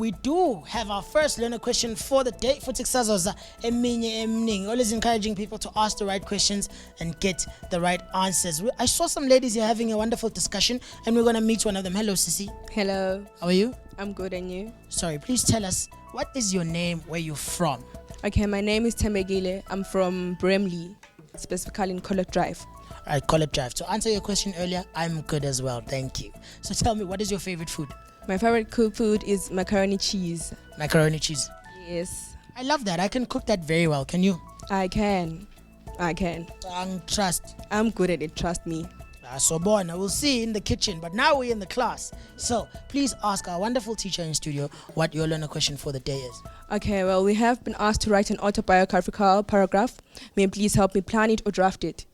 we do have our first learner question for the day. For Tixazoza, eminye emning. Always encouraging people to ask the right questions and get the right answers. I saw some ladies here having a wonderful discussion, and we're going to meet one of them. Hello, Sissy. Hello. How are you? I'm good, and you? Sorry, please tell us, what is your name, where you're from? Okay, my name is Tembegile. I'm from Bramley, specifically in Collect Drive. All right, Collect Drive. To answer your question earlier, I'm good as well, thank you. So tell me, what is your favorite food? My favorite cooked food is macaroni cheese. Macaroni cheese? Yes. I love that. I can cook that very well. Can you? I can. Trust. I'm good at it, trust me. So born, I will see you in the kitchen, but now we're in the class. So please ask our wonderful teacher in studio what your learner question for the day is. Okay, well, we have been asked to write an autobiographical paragraph. May you please help me plan it or draft it?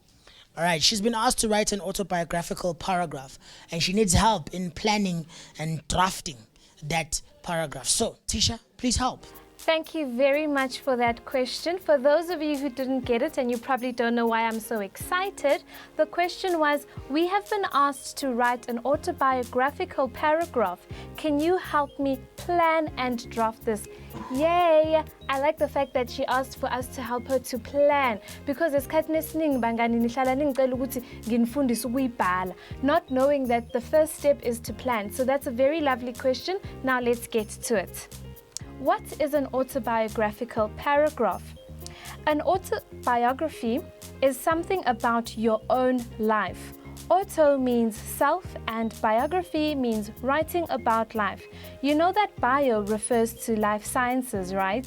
All right, she's been asked to write an autobiographical paragraph, and she needs help in planning and drafting that paragraph. So, Tisha, please help. Thank you very much for that question. For those of you who didn't get it, and you probably don't know why I'm so excited, the question was, we have been asked to write an autobiographical paragraph. Can you help me plan and draft this? Yay! I like the fact that she asked for us to help her to plan, because not knowing that the first step is to plan. So that's a very lovely question. Now let's get to it. What is an autobiographical paragraph? An autobiography is something about your own life. Auto means self and biography means writing about life. You know that bio refers to life sciences, right?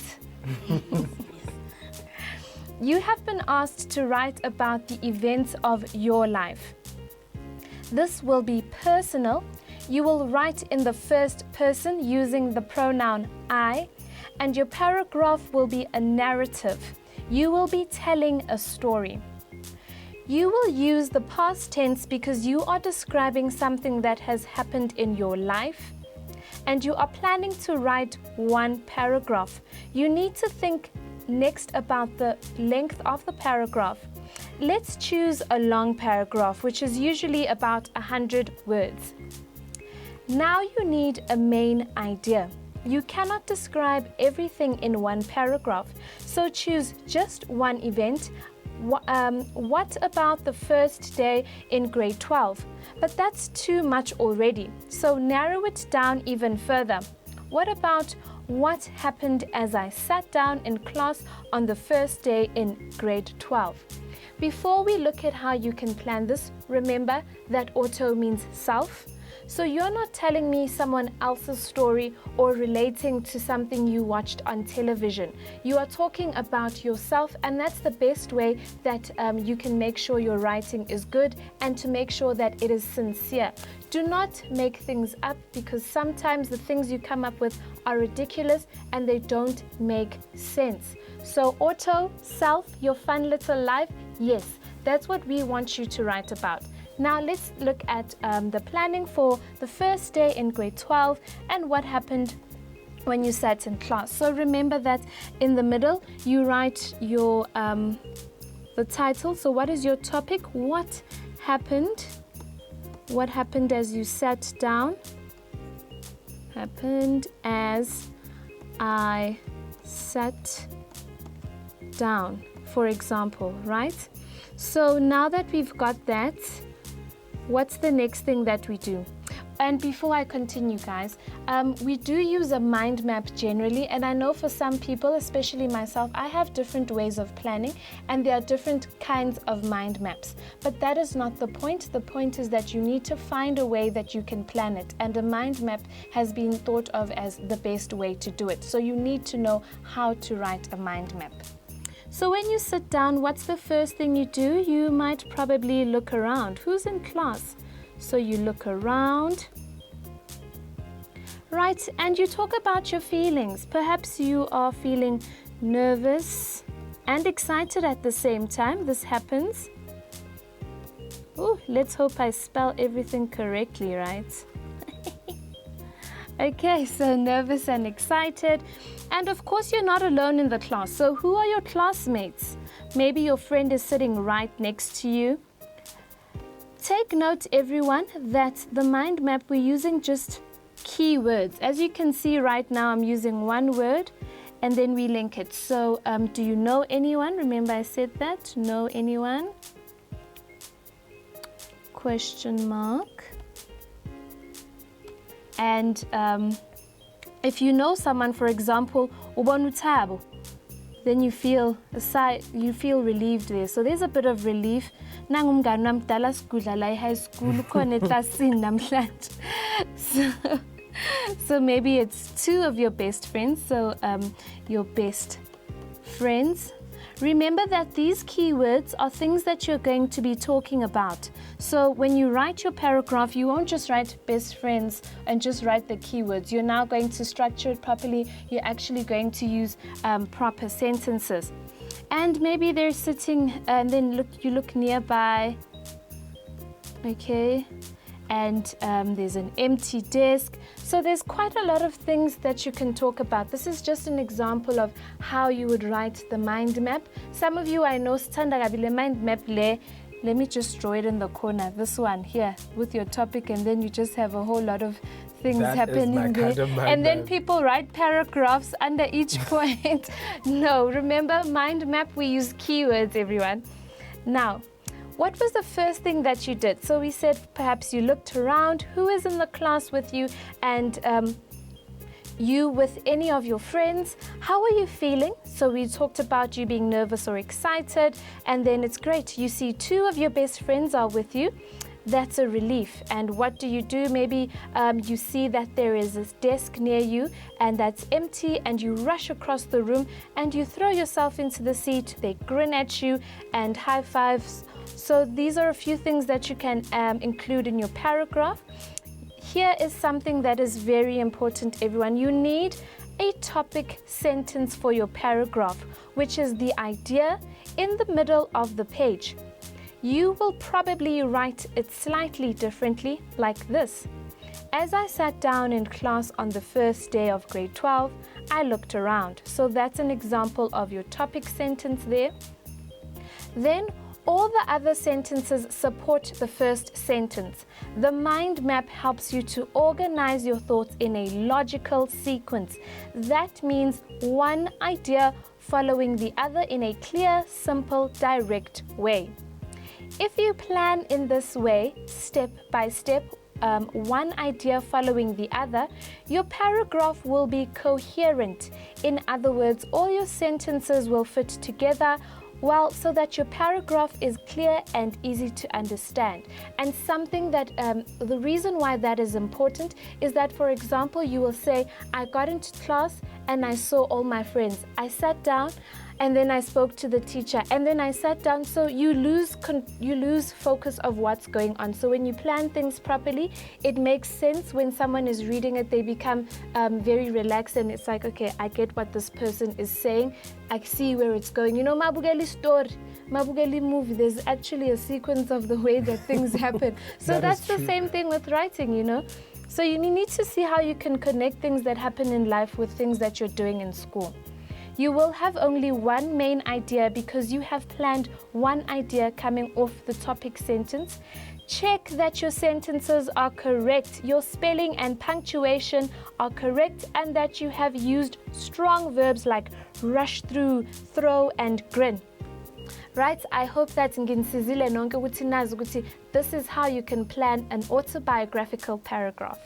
You have been asked to write about the events of your life. This will be personal. You will write in the first person using the pronoun I, and your paragraph will be a narrative. You will be telling a story. You will use the past tense because you are describing something that has happened in your life, and you are planning to write one paragraph. You need to think next about the length of the paragraph. Let's choose a long paragraph, which is usually about 100 words. Now you need a main idea. You cannot describe everything in one paragraph, so choose just one event. What about the first day in grade 12? But that's too much already, so narrow it down even further. What about what happened as I sat down in class on the first day in grade 12? Before we look at how you can plan this, remember that auto means self. So you're not telling me someone else's story or relating to something you watched on television. You are talking about yourself, and that's the best way that you can make sure your writing is good and to make sure that it is sincere. Do not make things up, because sometimes the things you come up with are ridiculous and they don't make sense. So auto, self, your fun little life, yes, that's what we want you to write about. Now let's look at the planning for the first day in grade 12 and what happened when you sat in class. So remember that in the middle you write your the title. So what is your topic? What happened? What happened as you sat down? Happened as I sat down, for example, right? So now that we've got that, what's the next thing that we do? And before I continue, guys, we do use a mind map generally, and I know for some people, especially myself, I have different ways of planning, and there are different kinds of mind maps. But that is not the point. The point is that you need to find a way that you can plan it, and a mind map has been thought of as the best way to do it. So you need to know how to write a mind map. So when you sit down, what's the first thing you do? You might probably look around. Who's in class? So you look around, right, and you talk about your feelings. Perhaps you are feeling nervous and excited at the same time. This happens. Oh, let's hope I spell everything correctly, right? Okay, so nervous and excited. And of course, you're not alone in the class. So who are your classmates? Maybe your friend is sitting right next to you. Take note, everyone, that the mind map we're using just keywords. As you can see right now, I'm using one word and then we link it. So do you know anyone? Remember I said that. Know anyone? Question mark. And if you know someone, for example, ubonutabo, then you feel relieved there. So there's a bit of relief. Nangumngani wami mdala sikudla la high school ukhona eklasini namhlanje. So maybe it's two of your best friends. So your best friends. Remember that these keywords are things that you're going to be talking about. So when you write your paragraph, you won't just write best friends and just write the keywords. You're now going to structure it properly. You're actually going to use proper sentences. And maybe they're sitting and then you look nearby. Okay. And there's an empty desk. So there's quite a lot of things that you can talk about. This is just an example of how you would write the mind map. Some of you I know standa gabile mind map le. Let me just draw it in the corner. This one here with your topic, and then you just have a whole lot of things happening there. And then people write paragraphs under each point. No, remember mind map, we use keywords, everyone. Now, what was the first thing that you did? So we said perhaps you looked around, who is in the class with you, and you with any of your friends. How are you feeling? So we talked about you being nervous or excited, and then it's great. You see two of your best friends are with you. That's a relief. And what do? Maybe you see that there is this desk near you and that's empty, and you rush across the room and you throw yourself into the seat. They grin at you and high fives. So these are a few things that you can include in your paragraph. Here is something that is very important, everyone. You need a topic sentence for your paragraph, which is the idea in the middle of the page. You will probably write it slightly differently, like this. As I sat down in class on the first day of grade 12, I looked around. So that's an example of your topic sentence there. Then all the other sentences support the first sentence. The mind map helps you to organize your thoughts in a logical sequence. That means one idea following the other in a clear, simple, direct way. If you plan in this way, step by step, one idea following the other, your paragraph will be coherent. In other words, all your sentences will fit together well, so that your paragraph is clear and easy to understand. And something that, the reason why that is important is that, for example, you will say, I got into class and I saw all my friends. I sat down and then I spoke to the teacher and then I sat down. So you lose focus of what's going on. So when you plan things properly, it makes sense. When someone is reading it, they become very relaxed, and it's like, okay, I get what this person is saying. I see where it's going. You know, Mabugeli story, Mabugeli movie, there's actually a sequence of the way that things happen. So that's the same thing with writing, you know. So you need to see how you can connect things that happen in life with things that you're doing in school. You will have only one main idea because you have planned one idea coming off the topic sentence. Check that your sentences are correct, your spelling and punctuation are correct, and that you have used strong verbs like rush through, throw, and grin. Right, I hope that nginisizile nonke ukuthi nazi ukuthi this is how you can plan an autobiographical paragraph.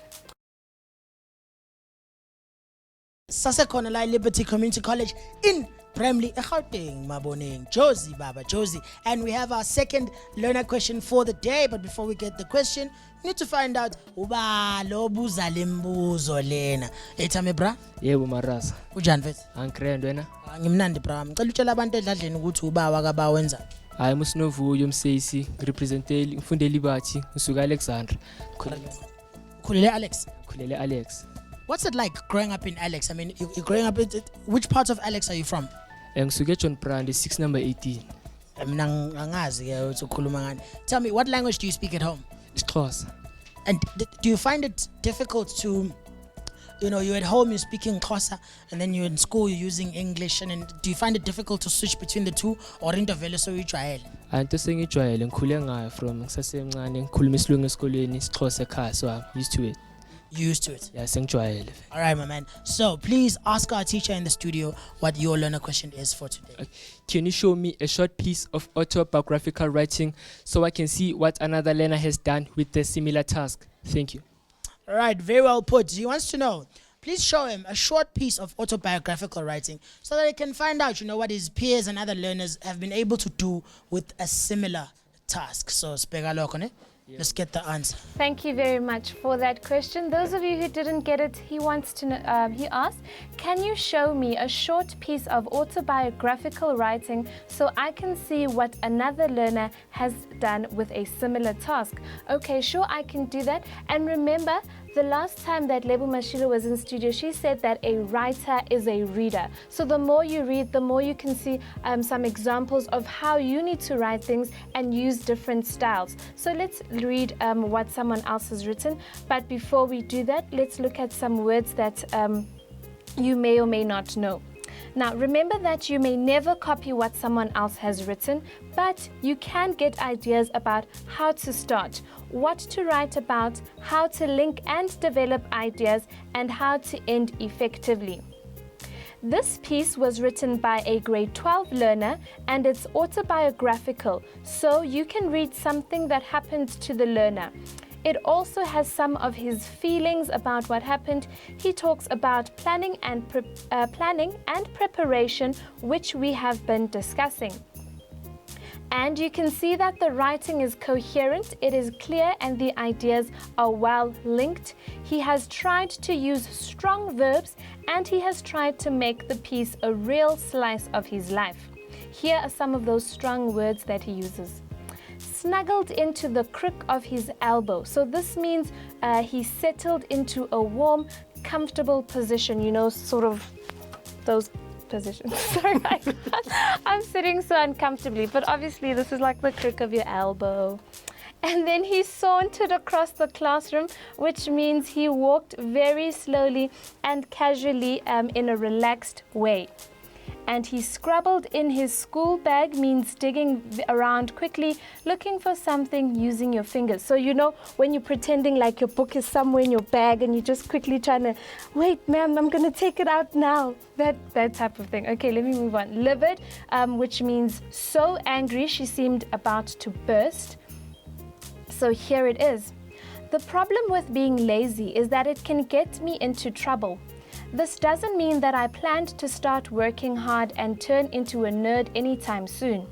Sasekhona la Liberty Community College in Bramley, Gauteng, Maboneng, Josie, Baba, Josie. And we have our second learner question for the day. But before we get the question, we need to find out uba lo buza lembuzo lena. Ethame bra? Yebo marasa. Ujani mfethu? Angikrendo wena? Ngimnandi bra. Ngicela utshela abantu edladleni ukuthi uba wakabawa wenza. Hayi musinovuyo umsesi, representeli, mfundeli bathi, usuka Alexandra. Khulele Alex. Khulele Alex. What's it like growing up in Alex? I mean, you're growing up which part of Alex are you from? Ngisuke John Brand 6 number 18. Tell me, what language do you speak at home? Xhosa. And do you find it difficult to, you know, you're at home, you're speaking Xhosa, and then you're in school, you're using English, and then do you find it difficult to switch between the two, or into vele so ujwayele? Into sengijwayele ngikhule ngayo from ngisasemncane ngikhuluma isiLungu esikolweni, isiXhosa ekhaya, so I'm used to it. Used to it. Yeah, sengijwayele. All right, my man. So please ask our teacher in the studio what your learner question is for today. Can you show me a short piece of autobiographical writing so I can see what another learner has done with a similar task? Thank you. All right, very well put. He wants to know. Please show him a short piece of autobiographical writing so that he can find out, what his peers and other learners have been able to do with a similar task. So, let's get the answer. Thank you very much for that question. Those of you who didn't get it, he wants to know, he asked, can you show me a short piece of autobiographical writing so I can see what another learner has done with a similar task? Okay, sure, I can do that. And remember, the last time that Lebo Mashilo was in studio, she said that a writer is a reader. So the more you read, the more you can see some examples of how you need to write things and use different styles. So let's read what someone else has written. But before we do that, let's look at some words that you may or may not know. Now, remember that you may never copy what someone else has written, but you can get ideas about how to start, what to write about, how to link and develop ideas, and how to end effectively. This piece was written by a grade 12 learner and it's autobiographical, so you can read something that happened to the learner. It also has some of his feelings about what happened. He talks about planning and preparation, which we have been discussing. And you can see that the writing is coherent, it is clear, and the ideas are well linked. He has tried to use strong verbs and he has tried to make the piece a real slice of his life. Here are some of those strong words that he uses. Snuggled into the crook of his elbow. So this means he settled into a warm, comfortable position, sort of those positions. Sorry, I'm sitting so uncomfortably, but obviously this is like the crook of your elbow. And then he sauntered across the classroom, which means he walked very slowly and casually in a relaxed way. And he scrabbled in his school bag, means digging around quickly, looking for something using your fingers. So when you're pretending like your book is somewhere in your bag and you're just quickly trying to, wait, ma'am, I'm going to take it out now. That type of thing. Okay, let me move on. Livid, which means so angry she seemed about to burst. So here it is. The problem with being lazy is that it can get me into trouble. This doesn't mean that I planned to start working hard and turn into a nerd anytime soon.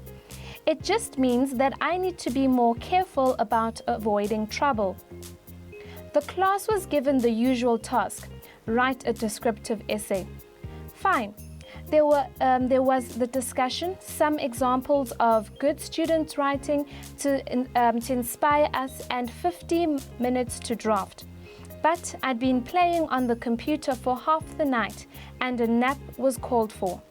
It just means that I need to be more careful about avoiding trouble. The class was given the usual task, write a descriptive essay. Fine. There was the discussion, some examples of good student writing to inspire us, and 50 minutes to draft. But I'd been playing on the computer for half the night and a nap was called for.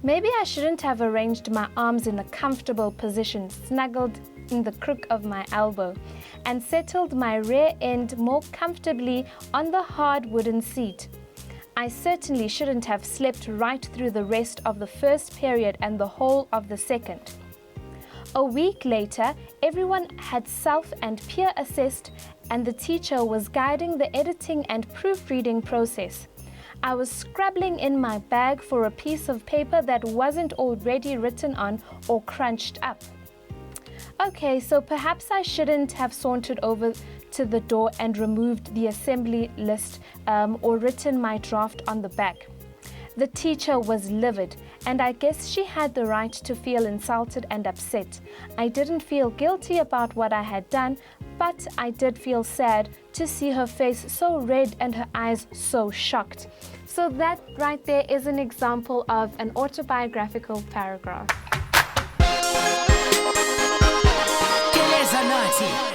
Maybe I shouldn't have arranged my arms in a comfortable position, snuggled in the crook of my elbow, and settled my rear end more comfortably on the hard wooden seat. I certainly shouldn't have slept right through the rest of the first period and the whole of the second. A week later, everyone had self and peer assessed, and the teacher was guiding the editing and proofreading process. I was scrabbling in my bag for a piece of paper that wasn't already written on or crunched up. Okay, so perhaps I shouldn't have sauntered over to the door and removed the assembly list or written my draft on the back. The teacher was livid, and I guess she had the right to feel insulted and upset. I didn't feel guilty about what I had done, but I did feel sad to see her face so red and her eyes so shocked. So that right there is an example of an autobiographical paragraph. Keleza Nathi.